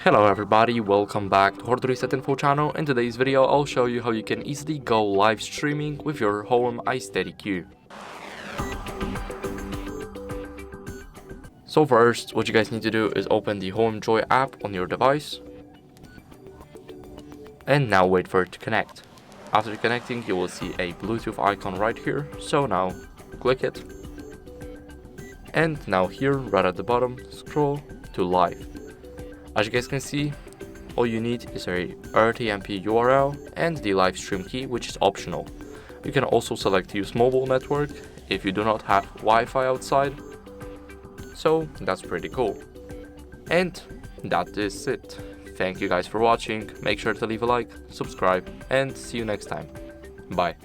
Hello everybody, welcome back to HardReset.Info channel. In today's video I'll show you how you can easily go live streaming with your home iSteady Q. So first, what you guys need to do is open the HoHem Joy app on your device. And now wait for it to connect. After connecting, you will see a Bluetooth icon right here. So now click it. And now here, right at the bottom, scroll to live. As you guys can see, all you need is a RTMP URL and the live stream key, which is optional. You can also select to use mobile network if you do not have Wi-Fi outside. So that's pretty cool. And that is it. Thank you guys for watching. Make sure to leave a like, subscribe, and see you next time. Bye.